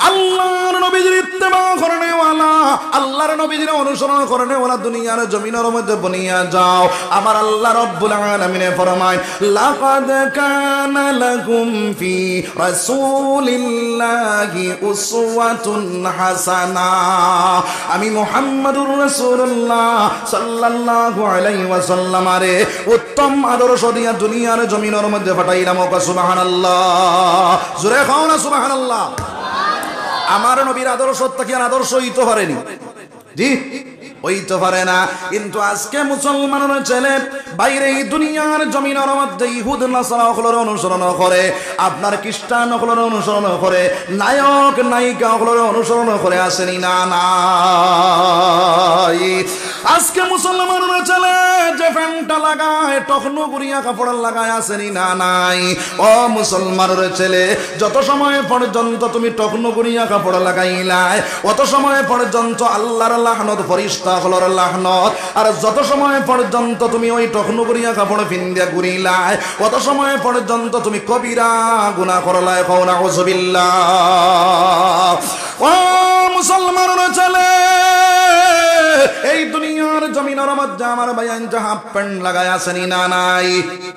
আল্লাহর নবীর ইত্তেবা করনে ওয়ালা, আল্লাহর নবীর অনুসরণ করনে ওয়ালা দুনিয়ার জমিনের মধ্যে বনিয়া যাও। আমার আল্লাহ রাব্বুল আলামিন ফরমায়, লাকাদ কানা লাকুম ফি রাসূলিল্লাহি উসওয়াতুন হাসানা। আমি মুহাম্মদুর রাসূলুল্লাহ সাল্লাল্লাহু আলাইহি ওয়াসাল্লাম আরে উত্তম আদর্শ দিয়া দুনিয়ার জমিনের মধ্যে পাঠাইলাম। সুবহানাল্লাহ, জোরে খাও না সুবহানাল্লাহ। আমার নবীর আদর্শ কি আর আদর্শ হইতে পারেনি? জি হইতে পারে না। কিন্তু আজকে মুসলমানের ছেলে বাইরে এই দুনিয়ার জমিনের মধ্যে ইহুদ নাসারা হলের অনুসরণ করে, আপনার খ্রিস্টান হলের অনুসরণ করে, নায়ক নায়িকা হলের অনুসরণ করে, আসেনি না নাই। আজকে মুসলমানের ছেলে যে ফ্যানটা লাগায় টকনো গুড়িয়া কাপড় লাগায়, আসেনি না নাই। ও মুসলমানের ছেলে, যত সময় পর্যন্ত তুমি টকনো গুড়িয়া কাপড় লাগাইলাই, অত সময় পর্যন্ত আল্লাহর লাহনত ফরিস্তা হলর লাহনত। আর যত সময় পর্যন্ত তুমি ওই টকনো গুড়িয়া কাপড় ফিন্দিয়া ঘুরিলাই, অত সময় পর্যন্ত তুমি কবিরা গুনাহ করলাই। কও নাউযুবিল্লাহ। ও মুসলমানের ছেলে, এই দুনিয়ার জমিনের মধ্যে আমার ভাইয়ান হাফ প্যান্ট লাগায়, আসেনি না নাই?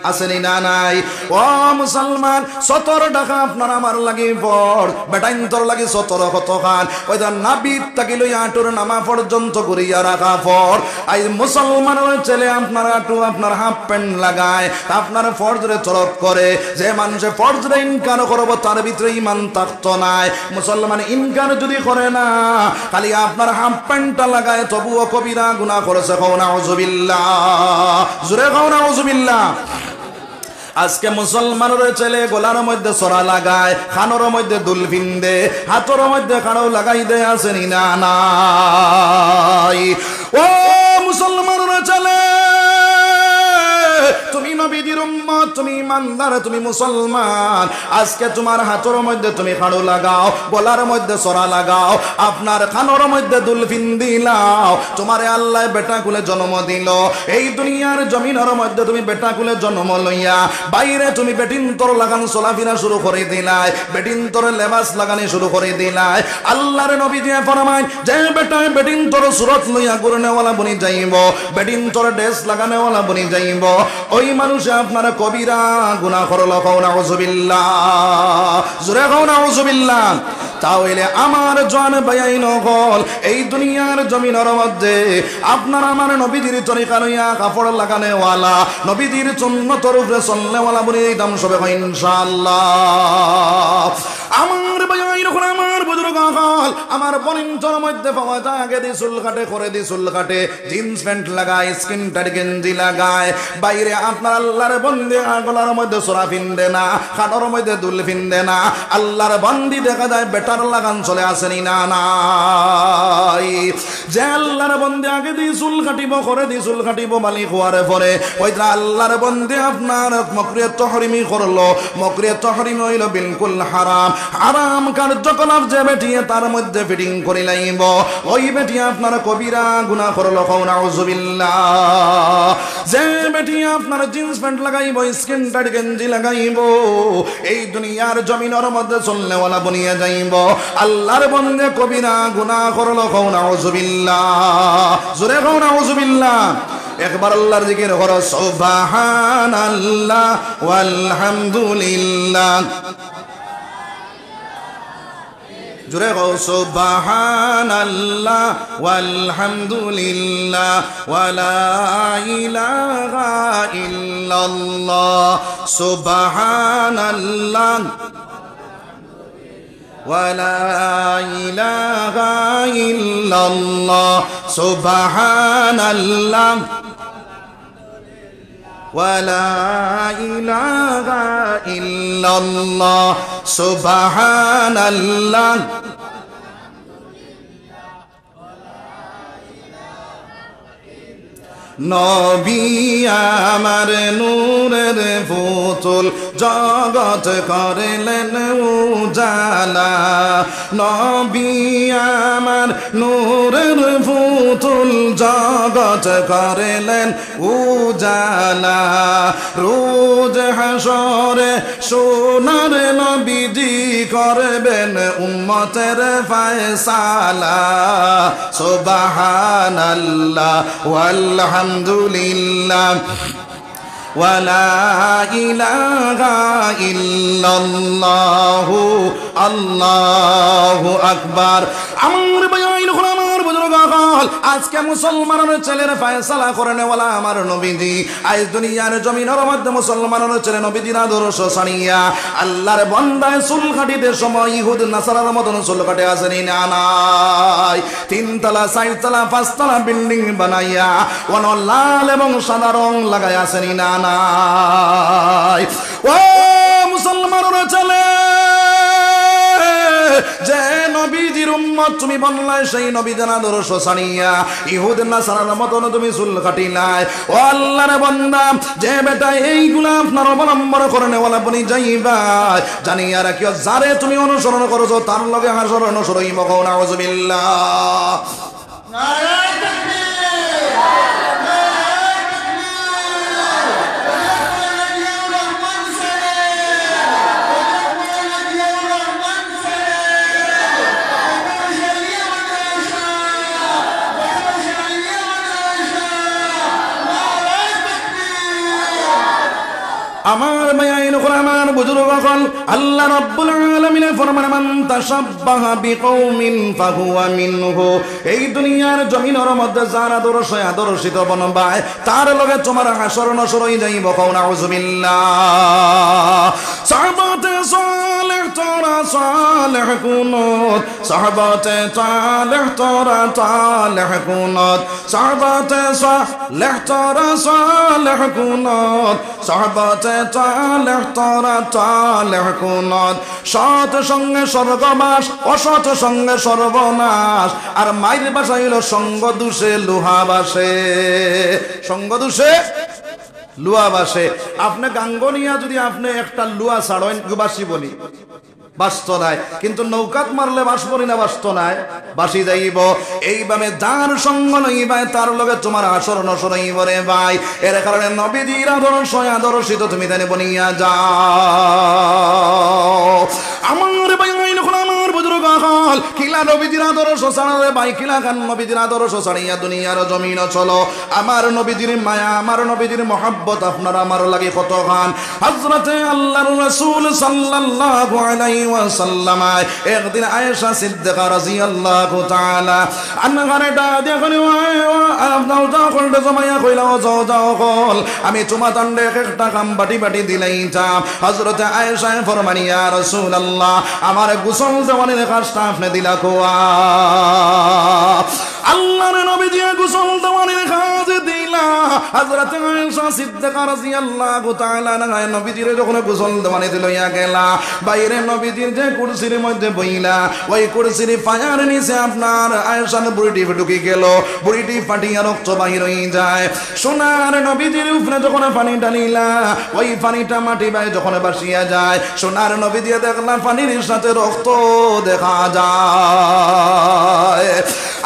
আসেনি না নাই? ও মুসলমান, 17 টাকা আপনার আমার লাগি পড়, বেটাইন তোর লাগি 17 কত খান, ওই নাবিদ তাকে লই আটুর নামা পর্যন্ত ঘুরিয়া রাখা পড়। এই মুসলমানের ছেলে আপনার আটু আপনার হাফ প্যান্ট লাগায়, আপনার ফরজরে তরক করে। যে মানুষে ফরজরে ইনকার করবো তার ভিতরে ইমান থাকতো নাই। মুসলমান ইনকার যদি করে না, খালি আপনার হাফ প্যান্টটা লাগায়, তবুও কবিরা গুনাহ করেছে। কও নাউযুবিল্লাহ, জোরে কও নাউযুবিল্লাহ। আজকে মুসলমানের ছেলে গলার মধ্যে সরা লাগায়, খানোর মধ্যে দুল ফিন্দে, হাতের মধ্যে খাড়াও লাগাই দে, আসেনি না নাই? ও মুসলমানের ছেলে, তুমি নবীর উম্মত, তুমি ইমানদার, তুমি মুসলমান। আজকে তোমার হাতের মধ্যে তুমি খাড়ো লাগাও, গলার মধ্যে সরা লাগাও, আপনার খানোর মধ্যে দুল ফিন্দিলাও। তোমারে আল্লাহ বেটা কুলে জন্ম দিল। এই দুনিয়ার জমিনের মধ্যে তুমি বেটা কুলে জন্ম লইয়া বাইরে তুমি বেটিন তোর লাগান চলাফেরা শুরু করে দিলাই, বেটিন তোর লেবাস লাগানি শুরু করে দিলাই। আল্লাহর নবী দিয়ে ফরমায়, যে বেটায় বেটিন তোর সুরত লইয়া গুরনেওয়ালা বনি যাইব, বেটিন তোর ড্রেস লাগানেওয়ালা বনি যাইব, ওই মানুষে আপনারা কবিরা গুনাহ করল। কও নাউযুবিল্লাহ, জোরে কও নাউযুবিল্লাহ। তাহলে আমার জান ভাইয়াইন হল, এই দুনিয়ার জমিনের মধ্যে আপনার আমার নবীজির তরিকা লইয়া কাপড় লাগানেওয়ালা, নবীজির সুন্নতের উপরে চলনেওয়ালা বনি দিতাম সবে ইনশাআল্লাহ। আমার ভাইয়াইন হল, আমার বুজুর্গ হল, আমার বনিন্তর মধ্যে পাওয়া যায় আগে দি চুল কাটে, করে দি চুল কাটে, জিন্স প্যান্ট লাগায়, স্কিন টাইট গেঞ্জি লাগায়, বাইরে আপনার আল্লাহর বন্দী গলার মধ্যে সোরা ফিন্দে না, খাটোর মধ্যে দুল ফিন্দে না। আল্লাহর বন্দী দেখা যায় বেটার লাগান চলে, আসেনি না নাই? যে আল্লাহর বন্দী আগে দি চুল কাটিব, করে দি চুল কাটিব, মালিক হওয়ারে পরে ওইটা আল্লাহর বন্দী আপনার মকরিয়ত তাহরিমি করলো। মকরিয়ত তাহরিমি হইল বিলকুল হারাম। হারাম কার্যকলাপ যে বেটিয়ে তার মধ্যে ফিটিং করে লাইব, ওই বেটি আপনার কবিরা গুনাহ করলো। কও নাউযুবিল্লাহ। যে বেটি আপনার জিন্স প্যান্ট লাগাইব, স্কিন টাইট গেঞ্জি লাগাইব, এই দুনিয়ার জমিনের মধ্যে চলনেওয়ালা বনিয়ে যাইব, আল্লাহর বন্দে কবিরা গুনাহ করলো। কও নাউযুবিল্লাহ, জোরে কও নাউযুবিল্লাহ। একবার আল্লাহর জিকির করো, সুবহানাল্লাহ ওয়ালহামদুলিল্লাহ। জোরে কও, সুবহানাল্লাহ ওয়ালহামদুলিল্লাহ ওয়ালা ইলাহা ইল্লাল্লাহ। সুবহানাল্লাহ ওয়ালা ইলাহা ইল্লাল্লাহ। সুবহানাল্লাহ ওয়ালা ইলাহা ইল্লাল্লাহ। সুবহানাল্লাহ নবী আমার নূরের পুতুল, জগৎ করলেন উজালা নবী আমার নূরের ফুতুল জগৎ করলেন উজালা রোজ হাসরে সোনার নবীজি করবেন উম্মতের ফয়সালা সুবহানাল্লাহ ওয়ালহামদুলিল্লাহ ওয়ালা ইলাহা ইল্লাল্লাহু আল্লাহু আকবার। আমার ভাইয়াইন আমার বুজুর্গ হল আজকে মুসলমানের ছেলের ফয়সালা করে নেওয়ালা আমার নবীজি আজ দুনিয়ার জমিনের মধ্যে মুসলমানের ছেলে নবীজির আদর্শ সানিয়া আল্লাহর বান্দায় চুল কাটিতে সময় ইহুদ নাসারার মতন চুল কাটে আসেনি না নাই তিনতলা চারতলা পাঁচতলা বিল্ডিং বানাইয়া কোন লাল এবং সাদা রং লাগাই আসেনি না নাই। ও মুসলমানের ছেলে যে নবীজির উম্মত তুমি বনলাই সেই নবীদের আদর্শ সানিয়া ইহুদ নাসারার মতন তুমি চুল কাটিলাই। ও আল্লাহর বান্দা যে বেটা এইগুলা আপনার অবলম্বন করে নেওয়ালা বনি যাইবা জানিয়া রাখিও যারে তুমি অনুসরণ করছো তার লগে হাসর অনুসরণ হইব নাউযুবিল্লাহ। নারায়ে তাকবীর আমার ভাইয়াইন আমার বুজুর্গ হল আল্লাহ রাব্বুল আলামিন ফরমান মান তাশাব্বাহা বিকওমিন ফাহুয়া মিনহু এই দুনিয়ার জমিনের মধ্যে যার আদর্শ আদর্শিত বনবায় তার লগে তোমার হাসর নসর হই যাইব কও নাউযুবিল্লাহ। সাহাবাতে সালেহ তোরা সালেহ কুনত সাহাবাতে সালেহ তোরা সালেহ কুনত সাহাবাতে সালেহ তোরা সালেহ কুনত সাহাবাতে সৎ সঙ্গে স্বর্গবাস অসৎ সঙ্গে সর্বনাশ আর মায়ের বাসা হইল সঙ্গ দোষে লোহা বাসে সঙ্গ দোষে লুয়া বাসে। আপনি গাঙ্গনিয়া যদি আপনি একটা লুয়া ছাড়েন বাসি বলি বাস্ত নাই কিন্তু নৌকাত মারলে বাসবনি না বাস্ত নাই বাসি যাইব। এইভাবে যার সঙ্গ নইবাই তার লগে তোমার আসর নসর হইব রে ভাই। এর কারণে নবীজির আদর্শ আদর্শিত তুমি জানি বনিয়া যাও। আমার ভাই আমার বুজুর্গ হল কিলা নবীজির আদর্শ ছাড়ালে ভাই কিলা খান নবীজির আদর্শ ছাড়িয়া দুনিয়ার জমিন চলো। আমার নবীজির মায়া আমার নবীজির মহব্বত আপনার আমার লাগে কত খান। হযরতে আল্লাহর রাসূল সাল্লাল্লাহু আলাইহি ওয়াসাল্লাম একদিন আয়েশা সিদ্দিকা রাদিয়াল্লাহু তাআলা আনহারে ডাকে কইলো আপনাও যাও কইলো জমাইয়া কইলো যাও যাও কল আমি তোমার দণ্ডে একটা কাম বাটি বাটি দিলাই যাব। হযরতে আয়েশা ফরমানি ইয়া রাসূলুল্লাহ আমার গোসল দেওয়ানের কাজটা আপনি দিলা কোয়া। আল্লাহর নবীজি গোসল দেওয়ানের কাজ দিলা। হযরতে আয়েশা সিদ্দিকা রাদিয়াল্লাহু তাআলা আনহা নবীজির যখন গোসল দেওয়ানি দিলইয়া গেলা বাইরে নবীজির যে কুরসির মধ্যে বইলা ওই কুরসির পায়ার নিচে আপনার আয়েশার বুড়িটি ঢুকে গেল। বুড়িটি ফাটিয়া রক্ত বাহির হয়ে যায়। সোনার নবীজির উপরে যখন পানি ঢালিলা ওই পানিটা মাটি বাই যখন বাসিয়া যায় সোনার নবীজি দেখলা পানির সাথে রক্ত দেখা যায়।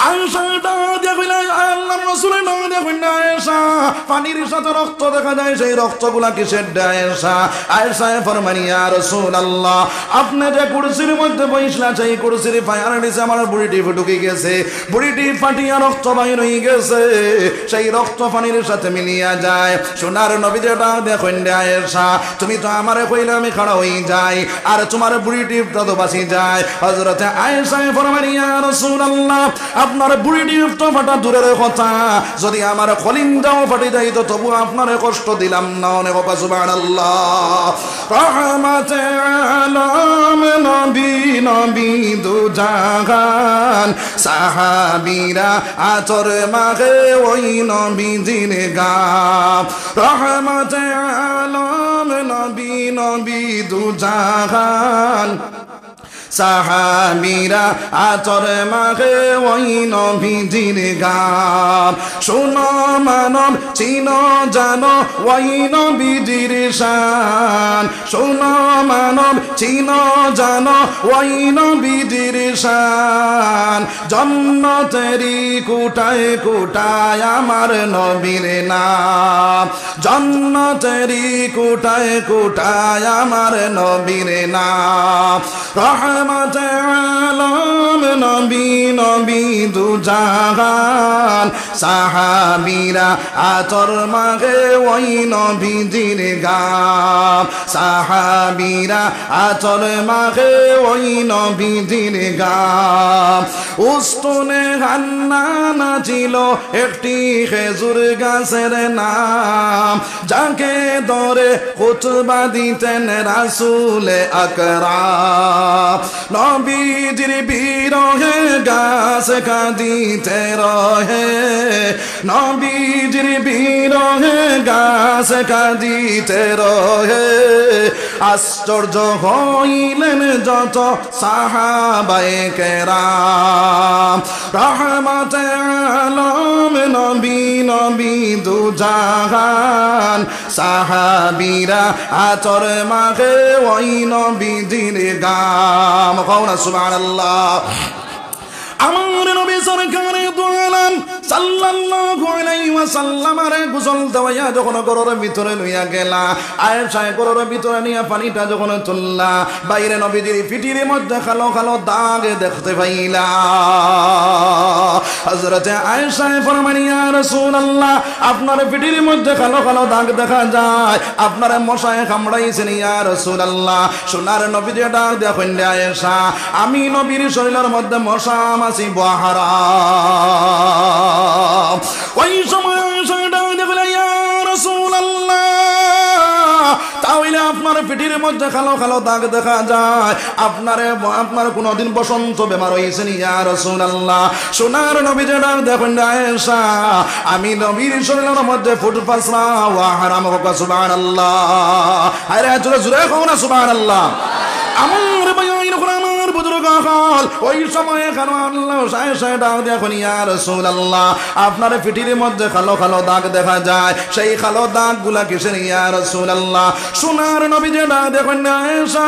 আয়েশাটা দেখলা আল্লাহর রাসূলের নাম দেখুন আয়েশা পানির সাথে রক্ত দেখা যায় সেই রক্তগুলা কিসের আয়েশা? আয়েশা ফরমানি ইয়া রাসূলুল্লাহ আপনি যে কুরসির মধ্যে বসলা সেই কুরসির পায়ার নিচে আমার বুড়িটি ঢুকে গেছে। বুড়িটি ফাটিয়া রক্ত বাইর হয়ে গেছে সেই রক্ত পানির সাথে মিলিয়া যায়। সোনার নবী যেটা দেখুন আয়েশা তুমি তো আমারে কইলে আমি খাড়া হয়ে যাই আর তোমার বুড়িটি তো বাঁচি যায়। হযরতে আয়েশা ফরমানি ইয়া রাসূলুল্লাহ আপনার বুড়িটি তো ফাটা দূরের কথা যদি আমার কলিজাও ফাটি যাইত তবু আপনারে কষ্ট দিলাম না। অনেক সুবহানাল্লাহ। রহমাতে আলম নবী নবী দু জাহান সাহাবীরা আতর মাখে ওই নবীজির গাম। রহমাতে আলম নবী নবী দু জাহান সাহাবীরা আতর মাখে ওই নবীজির গাম শোনো মানব চিনো জানো ওই নবীজির শান শোনো মানব চিনো জানো ওই নবীজির শান জান্নাতেরই কোটায় কোটায় আমার নবীর নাম জান্নাতেরই কোটায় কোটায় আমার নবীর নাম রহমতে আলম নবী নবী দুজাহান সাহাবীরা আতর মাখে ওই নবীজির গাম সাহাবীরা আতর মাখে ওই নবীজির গাম উস্তনে হান্নানা ছিল একটি খেজুর গাছের নাম যাকে ধরে খুতবা দিতেন রাসূল আকরাম নবীজির বিরহে গাছ কাঁদিতে রহে নবীজির বিরহে গাছ কাঁদিতে রহে আশ্চর্য হইলেন যত সাহাবায়ে কেরাম রহমতে আলম নবী নবী দুজাহান সাহাবীরা আতর মাখে ওই নবীজির গাম কওনা সুবহানাল্লাহ আমার নবী সরকারে দু আলম সাল্লাল্লাহু আলাইহি ওয়াসাল্লামের গোসল দেওয়া যখন ঘরের ভিতরে লইয়া গেলা আয়েশা ঘরের ভিতরে নিয়া পানিটা যখন তুললা বাইরে নবীজির পিঠির মধ্যে কালো কালো দাগ দেখতে পাইলা হযরত আয়েশা ফরমান ইয়া রাসূলুল্লাহ আপনার পিঠির মধ্যে কালো কালো দাগ দেখা যায় আপনার মশায় কামড়াইছেন ইয়া রাসূলুল্লাহ সোনার নবীজি ডাক দেয়া কইলা আয়েশা আমি নবীর শরীরের মধ্যে মশা মাছি বহারাম ওই সময় ডাক দেয়া ইয়া রাসূলুল্লাহ তাহলে আপনার পিঠির মধ্যে কালো কালো দাগ দেখা যায় আপনার কোনদিন বসন্ত বেমার হয়েছে ইয়া রাসূলুল্লাহ সোনার নবীজি ডাক দেখেন আয়েশা আমি নবীর শরীরের মধ্যে ফুট পাসরা ওয়া হারাম ওয়া সুবহানাল্লাহ আরে জোরে জোরে কও না সুবহানাল্লাহ আমার বায়াইন আমার বুজুর্গ হল ওই সময়ে কারণ আল্লাহ আয়েশা ডাক দেখেন ইয়া রাসূলুল্লাহ আপনার পিঠির মধ্যে কালো কালো দাগ দেখা যায় সেই কালো দাগগুলা কিসের ইয়া রাসূলুল্লাহ সোনার নবীজি ডাক দেখেন আয়েশা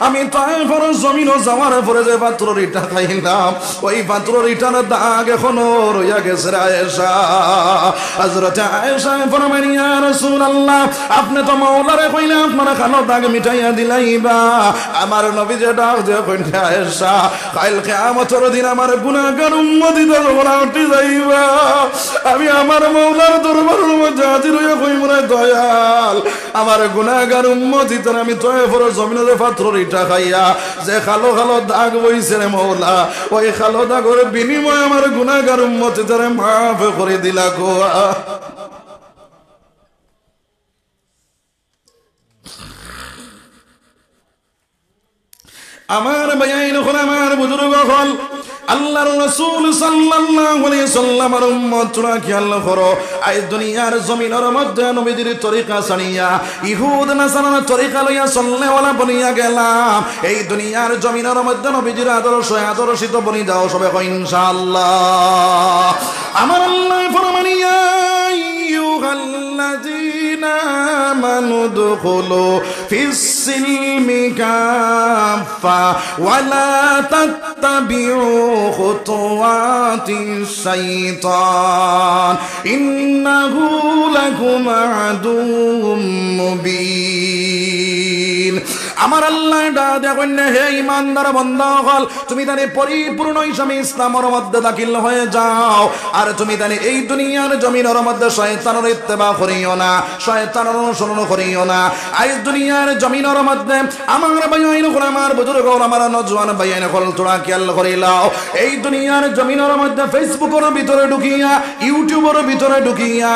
আমি তায়েফের জমিন যাওয়ার পরে যে পাত্রের ইটা খাইলাম ওই পাত্রের ইটার দাগ এখনো রইয়া গেছে আয়েশা হযরত আয়েশা ফরমান ইয়া রাসূলুল্লাহ আপনি তো মাওলারে কইলা আপনার কালো দাগ মিটাইয়া দিলাইবা আমার নবীজি ডাক দেখেন আয়েশা কাল কিয়ামতের দিন আমার গুনাহগার উম্মতিদের উপর উঠে যাইবা আমি আমার মাওলার দরবারের মধ্যে হাজির হইয়া কইব না দয়াল আমার গুনাহগার উম্মতিদের আমি তায়েফের জমিনে পাত্রের ইটা খাইয়া যে কালো কালো দাগ বইছে রে মাওলা ওই কালো দাগের বিনিময়ে আমার গুনাহগার উম্মতিদের মাফ করে দিলা গো আমার ভাইয়াইন হল আমার বুজুর্গ হল আল্লাহর রাসূল সাল্লাল্লাহু আলাইহি সাল্লামের উম্মতরা খেয়াল করো এই দুনিয়ার জমিনের মধ্যে নবীজির তরিকা ছাড়িয়া ইহুদ নাসারার তরিকা লইয়া চললে ওলা বনিয়া গেলাম এই দুনিয়ার জমিনের মধ্যে নবীজির আদর্শিত বনি যাও সবে কই ইনশাআল্লাহ আমার আল্লাহ ফরমান ইয়া আইয়ুহাল্লাযীনা আমানু দুখুলু ফিস-সিলমি কাফা ওয়া লা তাত্তাবিউ খুতুওয়াতিশ শাইতান ইন্নাহু লাকুম আদুউম মুবিন আমার আল্লাহ দেখেন হে ইমানদার বান্দা হল তুমি জানি পরিপূর্ণ হিসাবে ইসলামের মধ্যে দাখিল হয়ে যাও আর তুমি জানি এই দুনিয়ার জমিনের মধ্যে শয়তানের ইত্তেবা করিও না শয়তানের অনুসরণ করিও না এই দুনিয়ার জমিনের মধ্যে আমার ভাইয়াইন কোন আমার বুজুর্গ আমার নওজওয়ান ভাইয়াইন হল তোরা খেয়াল করিলাও এই দুনিয়ার জমিনের মধ্যে ফেসবুকের ভিতরে ঢুকিয়া ইউটিউবের ভিতরে ঢুকিয়া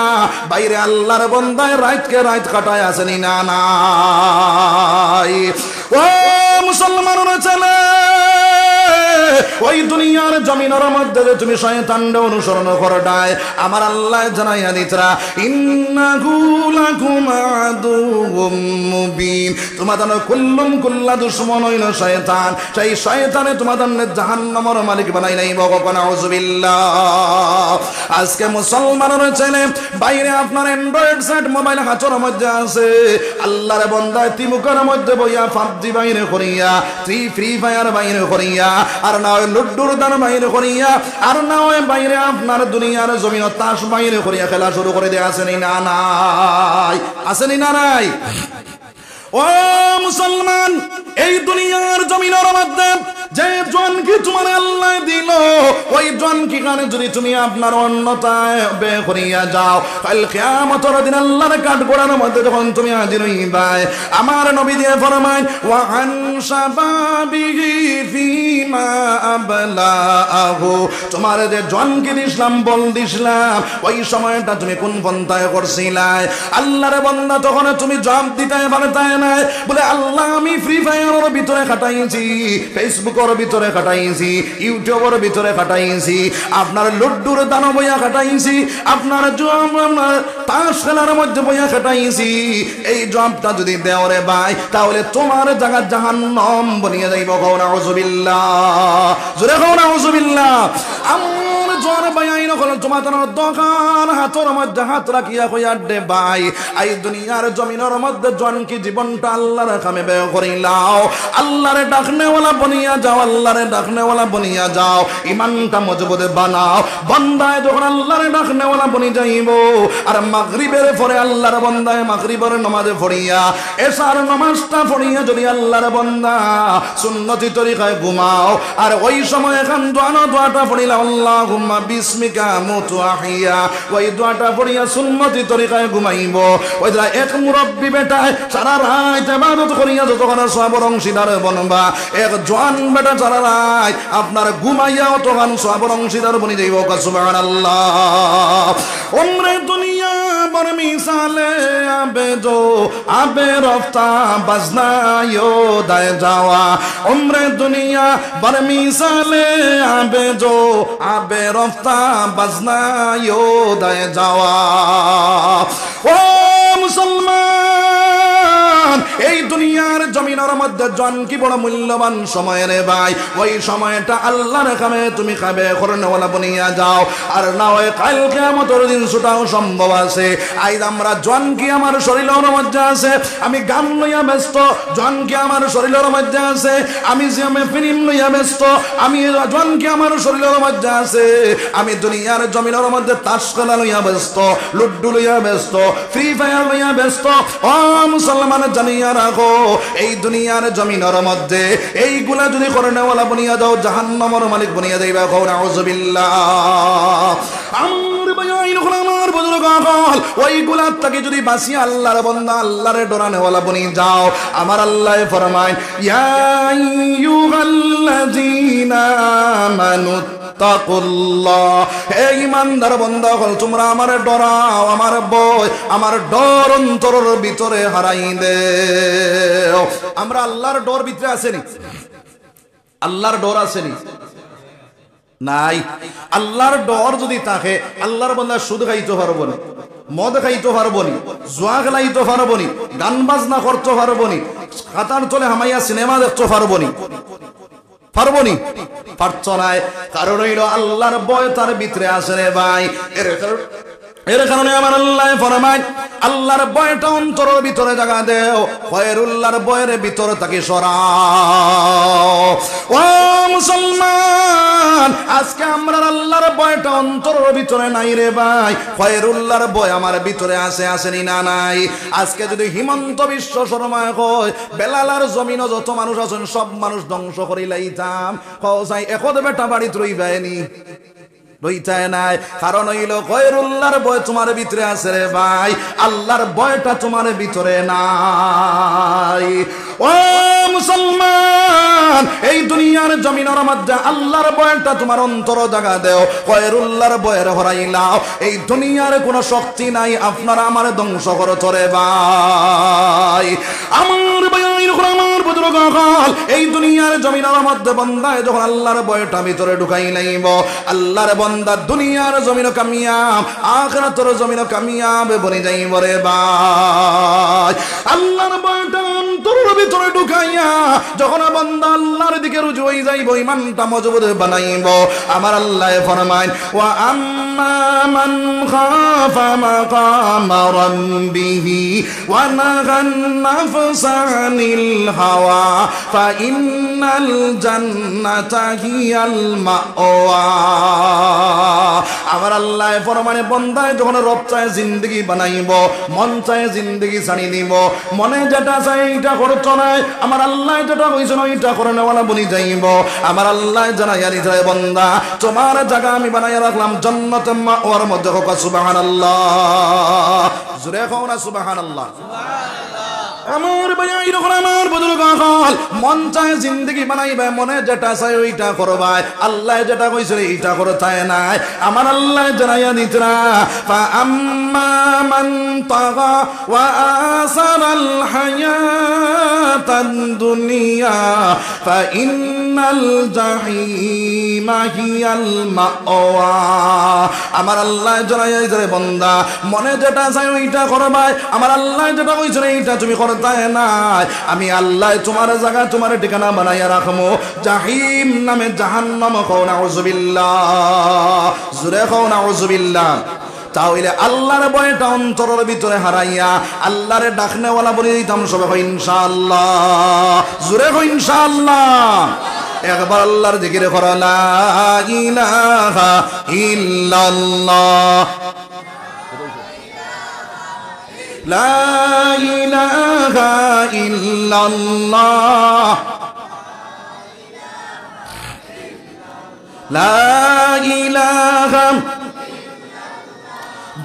বাইরে আল্লাহর বান্দায় রাত কাটায় আসেনি না নাই ও মুসলমানরা চলে ওই দুনিয়ার জমিনের মধ্যে তুমি শয়তানকে অনুসরণ করডায় আমার আল্লাহ জানাইয়া দিতরা ইন্নাহু লাকুম আদুউম মুবিন তোমাদের কুল্লা দুশমন হইল শয়তান সেই শয়তানে তোমাদের জাহান্নামের মালিক বানাই নাই ভগবান আউযুবিল্লাহ আজকে মুসলমানের ছেলে বাইরে আপনার অ্যান্ড্রয়েড সেট মোবাইল হাতের মধ্যে আছে আল্লাহর বান্দা তিমুকের মধ্যে বইয়া পাবজি বাইরে করিয়া ফ্রি ফায়ার বাইরে করিয়া আর না হয় লুডুর দান বাইরে করিয়া আর না হয় বাইরে আপনার দুনিয়ার জমিন তাস বাইরে করিয়া খেলা শুরু করে দিয়ে আসেনি না নাই আসেনি না নাই ও মুসলমান এই দুনিয়ার জমিনের মধ্যে যে জনকে তোমার আল্লাহ দিল ওই জনকে কানে যদি তুমি আপনার অন্যতায় বে করিয়া যাও কাল কিয়ামতের দিন আল্লাহর কাঠগড়ার মধ্যে যখন তুমি হাজির হইবা আমার নবী দিয়ে ফরমায় ওয়া আন শাবাবিহি ফিমা আবলাহু তোমার যে জনকে দিলাম বল দিলাম ওই সময়টা তুমি কোন পন্থায় করছিলাই আল্লাহর বান্দা তখন তুমি জবাব দিতে পারতে না বলে আল্লাহ আমি ফ্রি ফায়ারের ভিতরে কাটাইছি ফেসবুকের ভিতরে কাটাইছি ইউটিউবের ভিতরে কাটাইছি আপনার লুডুর দান বইয়া কাটাইছি আপনার তাস খেলার মধ্যে বইয়া কাটাইছি এই জবটা যদি দেও রে ভাই তাহলে তোমার জায়গা জাহান্নাম বনিয়ে যাইব কওনা আউযুবিল্লাহ জোরে কওনা আউযুবিল্লাহ আমার জোর বাইন হল তোমার দোকান হাতের মধ্যে হাত রাখিয়া কইয়া দে ভাই এই দুনিয়ার জমিনের মধ্যে জনকি জীবনটা আল্লাহর কামে ব্যয় করিলাও আল্লাহরে ডাকনেওয়ালা বনিয়া যাও আল্লাহরে ডাকনেওয়ালা বনিয়া যাও ইমানটা মজবুত বানাও বান্দায় যখন আল্লাহরে ডাকনেওয়ালা বনি যাইব আর মাগরিবের পরে আল্লাহর বান্দায় মাগরিবের নামাজে পড়িয়া এশার নামাজটা পড়িয়া যদি আল্লাহর বান্দা সুন্নতি তরিকায় ঘুমাও আর ওই সময় এখন দোয়াটা পড়িলা আল্লাহুম্মা বিসমিকা মুতু আহিয়া ওই দোয়াটা পড়িয়া সুন্নতি তরিকায় ঘুমাইব ওই এক মুরব্বি বেটায় সারা রাত ইবাদত করিয়া যতক্ষণ সওয়াবের অংশীদার বনবা এক জওয়ান বেটা সারা রাত আপনার ঘুমাইয়া তখন সওয়াবের অংশীদার বনি যাইব সুবহানাল্লাহ উমরে দুনিয়া বর মিসালে আবে রফতা বাজনায়ো দায় যাওয়া উমরে দুনিয়া বর মিসালে আবে রফতা বাজনায়ো দায় যাওয়া ও মুসলমান এই দুনিয়ার জমিনের মধ্যে জন কি বড় মূল্যবান সময় রে ভাই ওই সময়টা আল্লাহর কামে তুমি খাবে করনেওয়ালা বনিয়া যাও আর না হয় কাল কিয়ামতের দিন ছুটাও সম্ভব আছে আইজ আমরা জন কি আমার শরীরের মধ্যে আছে আমি গান লইয়া ব্যস্ত জন কি আমার শরীরের মধ্যে আছে আমি যে আমি ফিল্ম লইয়া ব্যস্ত আমি জন কি আমার শরীরের মধ্যে আছে আমি দুনিয়ার জমিনের মধ্যে তাস খেলা লইয়া ব্যস্ত লুডু লইয়া ব্যস্ত ফ্রি ফায়ার লইয়া ব্যস্ত ও মুসলমান জানিয়া রাখো এই দুনিয়ার জমিনের মধ্যে এইগুলা যদি করনেওয়ালা বনিয়া দাও জাহান্নামের মালিক বনিয়া দেবা কওনা আউযুবিল্লাহ আমার বায়াইন আমার বুজুর্গ আকল ওইগুলা থেকে যদি বাঁচি আল্লাহর বান্দা আল্লাহরে ডরানেওয়ালা বনি যাও আমার আল্লাহ ফরমায় ইয়া আইয়ুহাল্লাযীনা আমানু তাকুল্লাহ হে ঈমানদার বান্দা হল তোমরা আমারে ডরাও আমার ভয় আমার ডর অন্তরের ভিতরে হারাই দেও আমরা আল্লাহর ডর ভিতরে আসেনি আল্লাহর ডর আসেনি নাই আল্লাহর ডর যদি থাকে আল্লাহর বান্দা সুদ খাইতে পারবো না মদ খাইতে পারবো নি জুয়া খেলাইতে পারবো নি গান বাজনা করতে পারবো নি খাতার তলে হামাইয়া সিনেমা দেখতে পারবো নি পারবো নি পারছো না কারণ হইল আল্লাহর ভয় তার ভিতরে আসে রে ভাই এর কারণে আমার আল্লাহ ফরমায় আল্লাহর ভয়টা অন্তরের ভিতরে জায়গা দেও খয়রুল্লাহর ভয়ের ভিতরে তাকে সরাও ও মুসলমান আজকে আমরা আল্লাহর ভয়টা অন্তরের ভিতরে নাই রে ভাই খয়রুল্লাহর ভয় আমার ভিতরে আসেনি না নাই আজকে যদি হিমন্ত বিশ্ব শর্মা কয় বেলালার জমিনও যত মানুষ আছেন সব মানুষ ধ্বংস করিলাইতাম কওসাই এখন বেটা বাড়িতে রইবাইনি রইতায় নাই কারণ হইল খয়রুল্লাহর ভয় তোমার ভিতরে আছে রে ভাই আল্লাহর ভয়টা তোমার ভিতরে নাই ও মুসলমান এই দুনিয়ার জমিনের মধ্যে আল্লাহর ভয়টা তোমার অন্তর জায়গা দেও খয়রুল্লাহর ভয়ের হরাইলাও এই দুনিয়ার কোনো শক্তি নাই আপনারা আমার ধ্বংস করতে রে ভাই আমার ভাই আমার বুজুর্গ হল এই দুনিয়ার জমিনের মধ্যে বান্দায় যখন আল্লাহর ভয়টা ভিতরে ঢুকাই নাইব আল্লাহর বান্দা দুনিয়ার জমিনও কামিয়াব আখিরাতের জমিনও কামিয়াব বনে যাইব রে ভাই আল্লাহর ভয়টা অন্তরের ভিতরে ঢুকাইয়া যখন বান্দা আল্লাহর দিকে রুজু হয়ে যাইব ঈমানটা মজবুত বানাইব আমার আল্লাহ ফরমায় ওয়া আম্মা মান খাফা মাকামা রাব্বিহি ওয়া নাহান নাফসা আনিল হাওয়া ফা ইন্নাল জান্নাতা হিয়াল মাওয়া আমার আল্লাহ ফরমানে বান্দায় যখন রব চায় জিন্দেগি বানাইব মন চায় জিন্দেগি ছাড়ি দিব মনে যেটা চায় এটা করছো না আমার আল্লাহ যেটা কইছে না এটা করে নেওয়ালা বলি যাইব আমার আল্লাহ জানাইয়া দিতে বান্দা তোমার জায়গা আমি বানাইয়া রাখলাম জান্নাতে মাওয়ার মধ্যে হোক সুবহানাল্লাহ জোরে কও না সুবহানাল্লাহ আমার ভাই এরকম আমার বুজুর্গ হল মন চায় জিন্দেগি বানাইবে মনে যেটা চায় ওইটা করবাই আল্লাহ যেটা কইছে এইটা করতে নাই আমার আল্লাহ জানাইয়া দিতরা ফা আম্মা মান তাগা ওয়া আসারাল হায়াতাদ দুনিয়া ফা ইন্নাল জাহিমা হিয়াল মাওয়া আমার আল্লাহ জানাইয়া দিতরা বান্দা মনে যেটা চায় ওইটা করবাই আমার আল্লাহ যেটা কইছে এইটা তুমি করতে নাই আমি আল্লাহ তোমার জায়গা তোমার ঠিকানা বানাইয়া রাখবো জাহিম নামে জাহান্নাম কও নাউযুবিল্লাহ জোরে কও নাউযুবিল্লাহ তাহলে আল্লাহর ভয়টা অন্তরের ভিতরে হারাইয়া আল্লাহর ডাকনেওয়ালা বলে দিতাম সবাই ইনশাআল্লাহ জোরে কও ইনশাআল্লাহ একবার আল্লাহর জিকির করো লা ইলাহা ইল্লাল্লাহ লা ইলাহা ইল্লাল্লাহ লা ইলাহা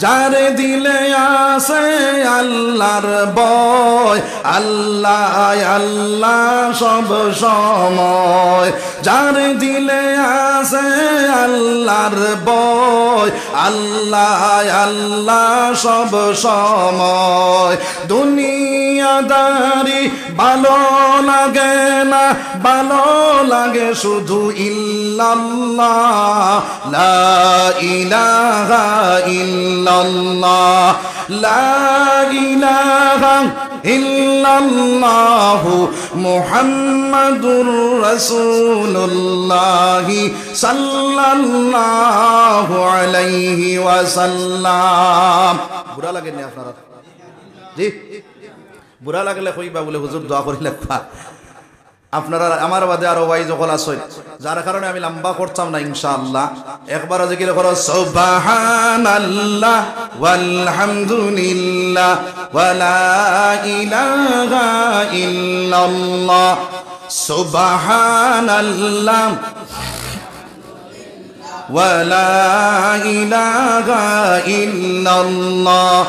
যার দিলে আসে আল্লাহর ভয় আল্লাহ আল্লাহ সব সময় যার দিলে আসে আল্লাহর ভয় আল্লাহ আল্লাহ সব সময় দুনিয়াদারি ভালো লাগে না ভালো লাগে শুধু ইল্লাল্লাহ লা ইলাহা ইল্লাল্লাহ লা ইলাহা ইল্লাল্লাহ মুহাম্মাদুর রাসূলুল্লাহ সাল্লাল্লাহু আলাইহি ওয়াসাল্লাম বুরা লাগে না আপনারা জি বুরা লাগলে কইবা বলে হুজুর দোয়া করি লাগবা আপনারা আমার বাদে আরো ভাই যখন আসেন যার কারণে আমি লম্বা করতাম না ইনশাআল্লাহ একবার জিকির করো সুবহানাল্লাহ ওয়ালহামদুলিল্লাহ ওয়ালা ইলাহা ইল্লাল্লাহ সুবহানাল্লাহ ওয়ালা ইলাহা ইল্লাল্লাহ